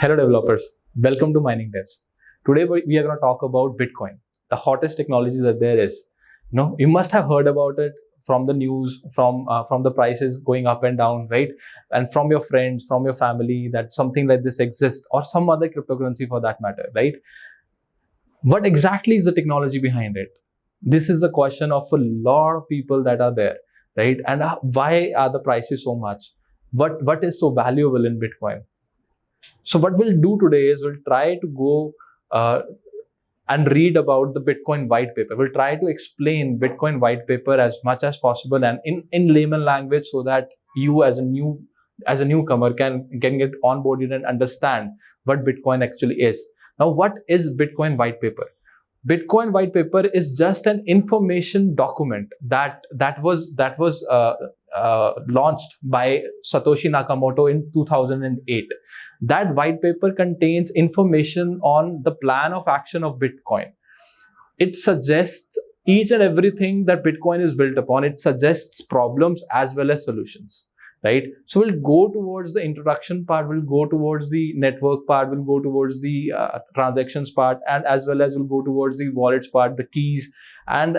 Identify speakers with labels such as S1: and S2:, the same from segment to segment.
S1: Hello developers, welcome to Mining Devs. Today we are going to talk about Bitcoin, the hottest technology that there is. You must have heard about it from the news, from the prices going up and down, right? And from your friends, from your family, that something like this exists, or some other cryptocurrency for that matter, right? What exactly is the technology behind it? This is the question of a lot of people that are there, right? And why are the prices so much? What is so valuable in Bitcoin? So what we'll do today is we'll try to go and read about the Bitcoin white paper. We'll try to explain Bitcoin white paper as much as possible and in layman language, so that you as a newcomer can get onboarded and understand what Bitcoin actually is. Now, what is Bitcoin white paper? Bitcoin white paper is just an information document that was launched by Satoshi Nakamoto in 2008. That white paper contains information on the plan of action of Bitcoin. It suggests each and everything that Bitcoin is built upon. It suggests problems as well as solutions, right? So we'll go towards the introduction part, we'll go towards the network part, we'll go towards the transactions part, and as well as we'll go towards the wallets part, the keys, and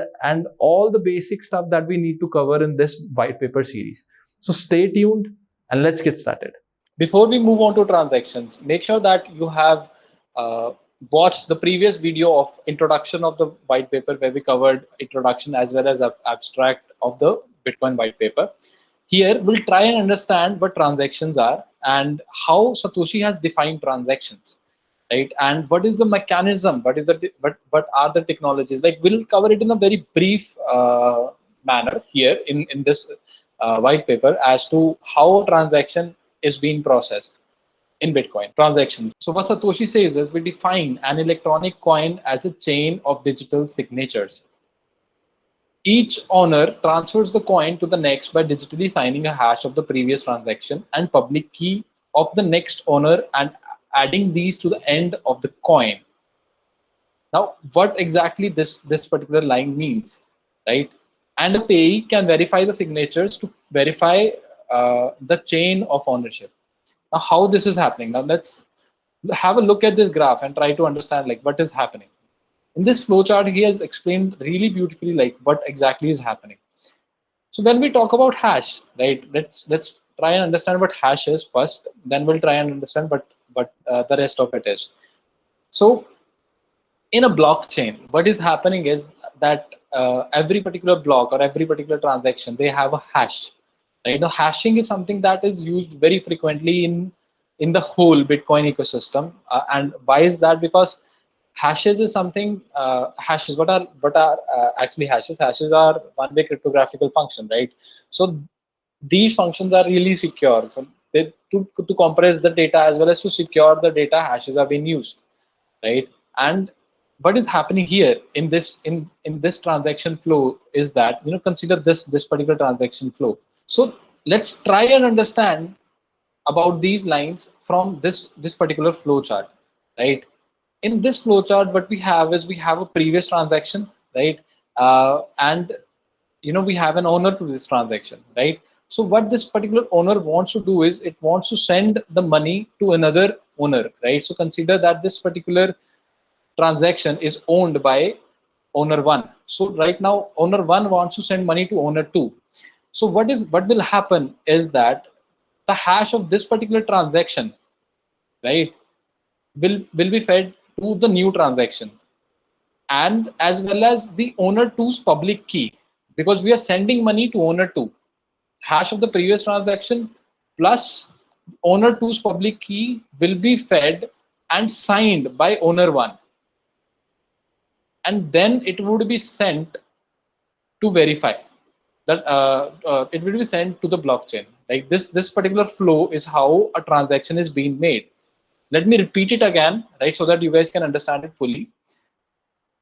S1: all the basic stuff that we need to cover in this white paper series. So stay tuned and let's get started.
S2: Before we move on to transactions, make sure that you have watched the previous video of introduction of the white paper, where we covered introduction as well as abstract of the Bitcoin white paper. Here we'll try and understand what transactions are and how Satoshi has defined transactions, right? And what is the mechanism? What are the technologies? Like, we'll cover it in a very brief manner here in this white paper as to how a transaction is being processed in Bitcoin transactions. So what Satoshi says is, we define an electronic coin as a chain of digital signatures. Each owner transfers the coin to the next by digitally signing a hash of the previous transaction and public key of the next owner and adding these to the end of the coin. Now, what exactly this particular line means, right? And the payee can verify the signatures to verify the chain of ownership. Now, how this is happening? Now, let's have a look at this graph and try to understand like what is happening. In this flowchart, he has explained really beautifully like what exactly is happening. So when we talk about hash, right? Let's try and understand what hash is first. Then we'll try and understand what the rest of it is. So in a blockchain, what is happening is that every particular block or every particular transaction, they have a hash. Right? Now, hashing is something that is used very frequently in the whole Bitcoin ecosystem. And why is that? Because hashes is something. Hashes. What are actually hashes? Hashes are one-way cryptographical function, right? So these functions are really secure. So to compress the data as well as to secure the data, hashes are being used, right? And what is happening here in this transaction flow is that, consider this particular transaction flow. So let's try and understand about these lines from this particular flow chart, right? In this flow chart, what we have is we have a previous transaction, right? And we have an owner to this transaction, right? So what this particular owner wants to do is it wants to send the money to another owner, right? So consider that this particular transaction is owned by owner 1. So right now owner 1 wants to send money to owner 2. So what will happen is that the hash of this particular transaction, right, will be fed to the new transaction, and as well as the owner 2's public key, because we are sending money to owner 2. Hash of the previous transaction plus owner 2's public key will be fed and signed by owner 1, and then it would be sent to verify that it will be sent to the blockchain. Like this particular flow is how a transaction is being made. Let me repeat it again, right, so that you guys can understand it fully.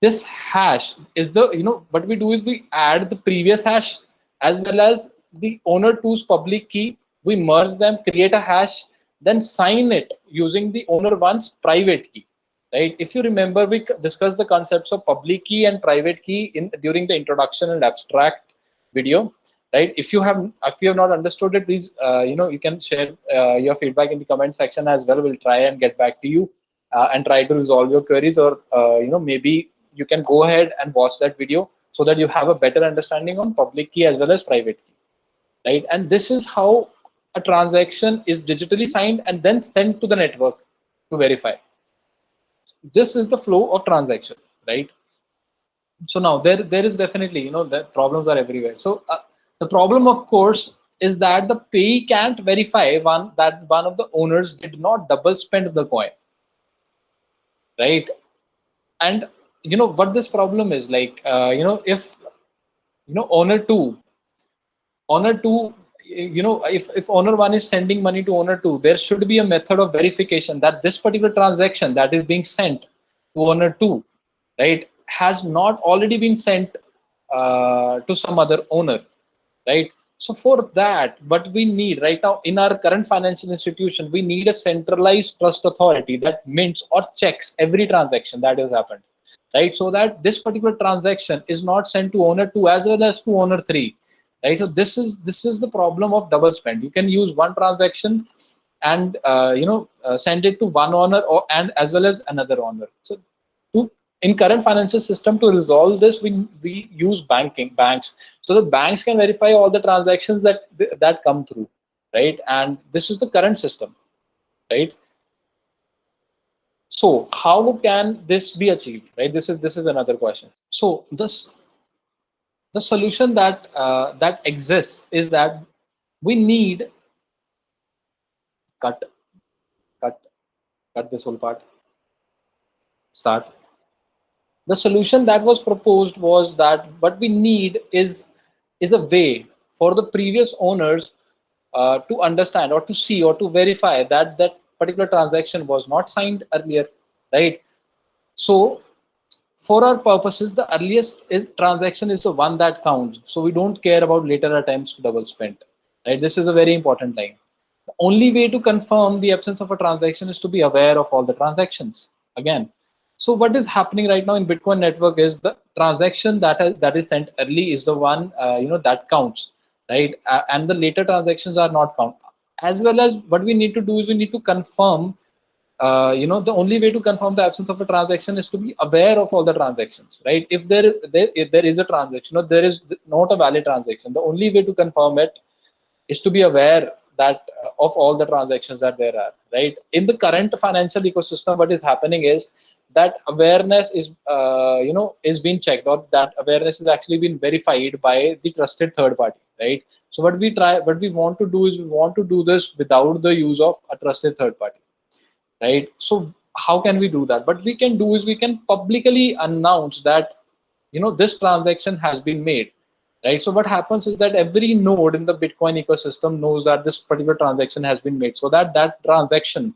S2: This hash is the, what we do is we add the previous hash as well as the owner 2's public key. We merge them, create a hash, then sign it using the owner 1's private key, right? If you remember, we discussed the concepts of public key and private key during the introduction and abstract video. right? If you have not understood it, please you can share your feedback in the comment section as well. We'll try and get back to you and try to resolve your queries, or maybe you can go ahead and watch that video so that you have a better understanding on public key as well as private key, right? And this is how a transaction is digitally signed and then sent to the network to verify. This is the flow of transaction, right? So now there is definitely, the problems are everywhere. So the problem, of course, is that the payee can't verify one of the owners did not double spend the coin, right? And what this problem is like, if owner 2, if owner 1 is sending money to owner 2, there should be a method of verification that this particular transaction that is being sent to owner 2, right, has not already been sent to some other owner, right? So for that, what we need right now in our current financial institution, we need a centralized trust authority that mints or checks every transaction that has happened, right? So that this particular transaction is not sent to owner 2 as well as to owner 3, right? So this is the problem of double spend. You can use one transaction and send it to one owner and as well as another owner. So to in current financial system, to resolve this, we use banks, so the banks can verify all the transactions that come through, right? And this is the current system, right? So how can this be achieved, right? This is another question. So the solution that exists is that we need cut cut cut this whole part. Start. The solution that was proposed was that what we need is a way for the previous owners to understand or to see or to verify that that particular transaction was not signed earlier, right? So for our purposes, the earliest is transaction is the one that counts. So we don't care about later attempts to double spend, right? This is a very important line. The only way to confirm the absence of a transaction is to be aware of all the transactions again. So what is happening right now in Bitcoin network is the transaction that is sent early is the one that counts, right? And the later transactions are not count. As well as what we need to do is we need to confirm, the only way to confirm the absence of a transaction is to be aware of all the transactions, right? If there is a transaction or there is not a valid transaction, the only way to confirm it is to be aware that of all the transactions that there are, right? In the current financial ecosystem, what is happening is that awareness is being checked, or that awareness is actually been verified by the trusted third party, right? So what we want to do is we want to do this without the use of a trusted third party, right? So how can we do that? What we can do is we can publicly announce that this transaction has been made, right? So what happens is that every node in the Bitcoin ecosystem knows that this particular transaction has been made, so that that transaction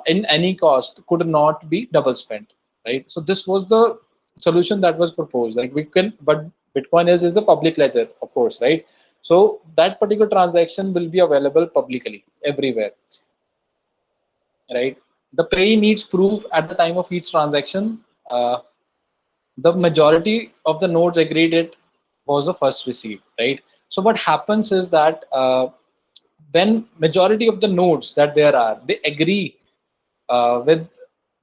S2: in any cost could not be double spent, right? So this was the solution that was proposed. Like we can, but Bitcoin is the public ledger, of course, right? So that particular transaction will be available publicly everywhere, right? The payee needs proof at the time of each transaction. The majority of the nodes agreed it was the first received, right? So what happens is that when majority of the nodes that there are, they agree with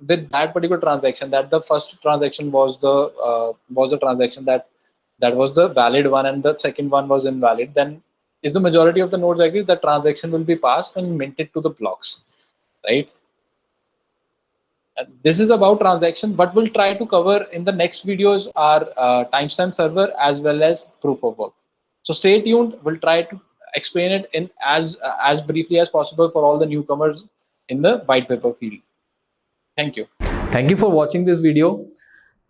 S2: that particular transaction, that the first transaction was the transaction that was the valid one and the second one was invalid, then if the majority of the nodes agree, the transaction will be passed and minted to the blocks, right? This is about transaction. What we'll try to cover in the next videos are timestamp server as well as proof of work. So stay tuned. We'll try to explain it in as briefly as possible for all the newcomers in the white paper field. Thank you.
S1: Thank you for watching this video.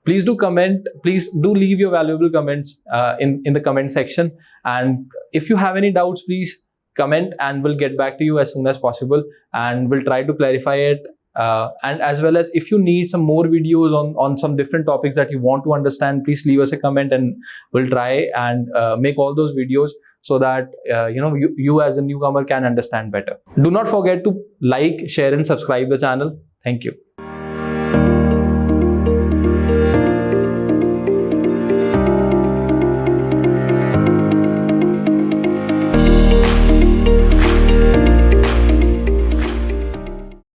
S1: Please do comment. Please do leave your valuable comments in the comment section. And if you have any doubts, please comment and we'll get back to you as soon as possible. And we'll try to clarify it. And as well as if you need some more videos on some different topics that you want to understand, please leave us a comment and we'll try and make all those videos so that you as a newcomer can understand better. Do not forget to like, share and subscribe the channel. Thank you.